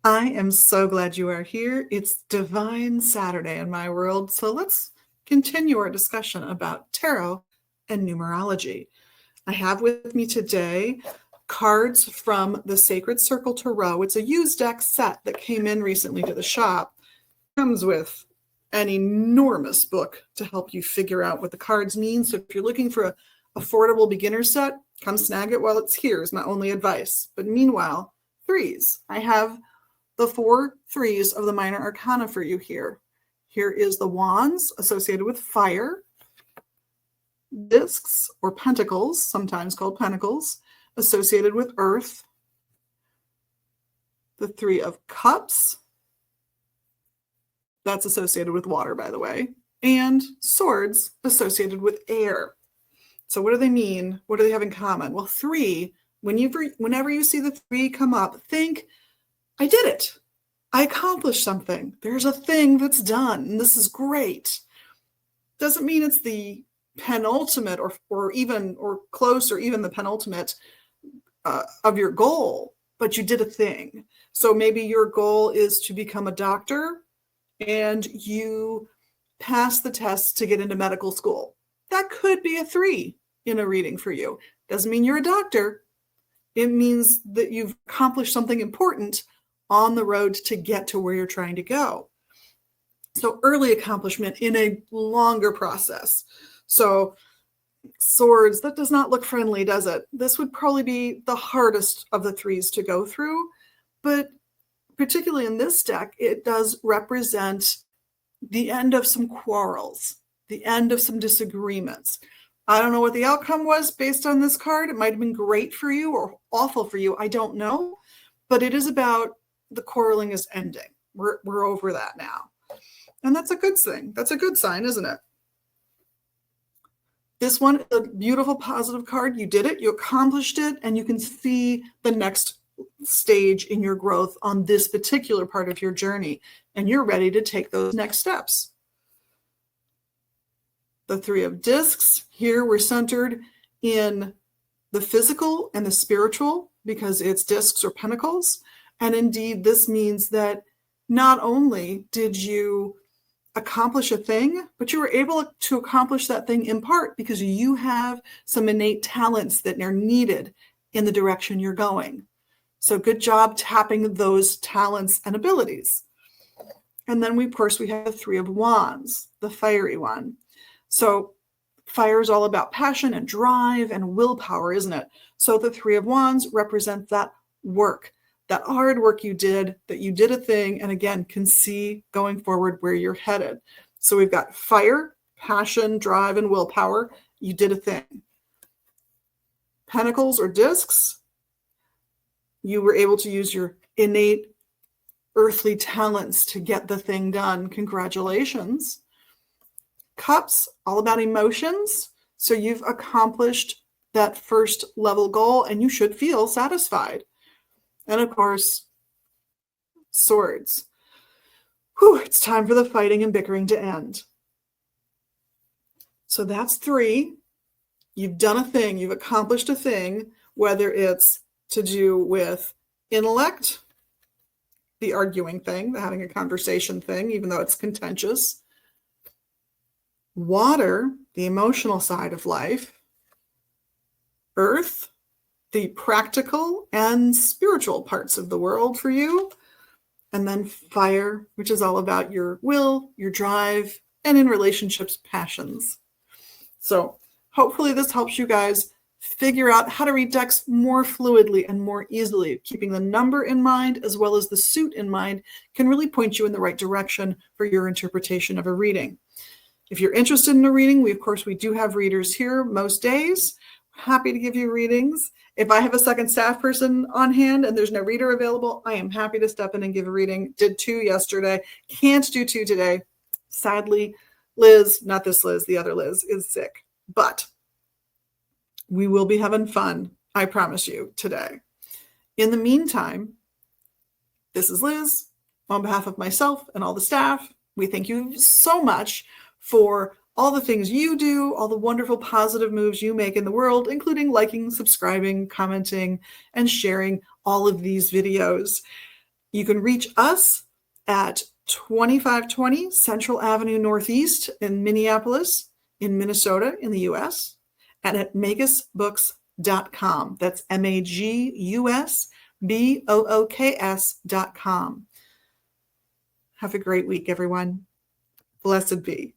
I am so glad you are here. It's Divine Saturday in my world, so let's continue our discussion about tarot and numerology. I have with me today cards from the Sacred Circle Tarot. It's a used deck set that came in recently to the shop. It comes with an enormous book to help you figure out what the cards mean. So if you're looking for an affordable beginner set, come snag it while it's here is my only advice. But meanwhile, threes. I have the 4 threes of the minor arcana for you here. Here is the wands associated with fire, discs or pentacles, sometimes called pentacles, associated with earth, the 3 of cups, that's associated with water, by the way, and swords associated with air. So what do they mean? What do they have in common? Well, 3, whenever you see the 3 come up, think, I did it. I accomplished something. There's a thing that's done, and this is great. Doesn't mean it's the penultimate or close or even the penultimate of your goal, but you did a thing. So maybe your goal is to become a doctor and you pass the test to get into medical school. That could be a 3 in a reading for you. Doesn't mean you're a doctor. It means that you've accomplished something important on the road to get to where you're trying to go. So early accomplishment in a longer process. So swords, that does not look friendly, does it? This would probably be the hardest of the 3s to go through, but particularly in this deck, it does represent the end of some quarrels, the end of some disagreements. I don't know what the outcome was based on this card. It might have been great for you or awful for you. I don't know, but it is about the quarreling is ending. We're over that now. And that's a good thing. That's a good sign, isn't it? This one is a beautiful positive card. You did it, you accomplished it, and you can see the next stage in your growth on this particular part of your journey, and you're ready to take those next steps. The 3 of discs, here we're centered in the physical and the spiritual because it's discs or pentacles. And indeed, this means that not only did you accomplish a thing, but you were able to accomplish that thing in part because you have some innate talents that are needed in the direction you're going. So good job tapping those talents and abilities. And then of course, we have the 3 of wands, the fiery one. So fire is all about passion and drive and willpower, isn't it? So the 3 of wands represents that work, that hard work you did, that you did a thing, and again, can see going forward where you're headed. So we've got fire, passion, drive, and willpower. You did a thing. Pentacles or discs, you were able to use your innate earthly talents to get the thing done. Congratulations. Cups, all about emotions. So you've accomplished that first level goal and you should feel satisfied. And of course, swords. Whew, it's time for the fighting and bickering to end. So that's 3. You've done a thing. You've accomplished a thing, whether it's to do with intellect, the arguing thing, the having a conversation thing, even though it's contentious. Water, the emotional side of life. Earth, the practical and spiritual parts of the world for you. And then fire, which is all about your will, your drive, and in relationships, passions. So hopefully this helps you guys figure out how to read decks more fluidly and more easily. Keeping the number in mind as well as the suit in mind can really point you in the right direction for your interpretation of a reading. If you're interested in a reading, we do have readers here most days. Happy to give you readings. If I have a second staff person on hand and there's no reader available, I am happy to step in and give a reading. Did 2 yesterday. Can't do 2 today. Sadly, Liz, not this Liz, the other Liz, is sick. But we will be having fun, I promise you, today. In the meantime, this is Liz. On behalf of myself and all the staff, we thank you so much for all the things you do, all the wonderful positive moves you make in the world, including liking, subscribing, commenting, and sharing all of these videos. You can reach us at 2520 Central Avenue Northeast in Minneapolis, in Minnesota, in the US, and at magusbooks.com. That's MAGUSBOOKS.com. Have a great week, everyone. Blessed be.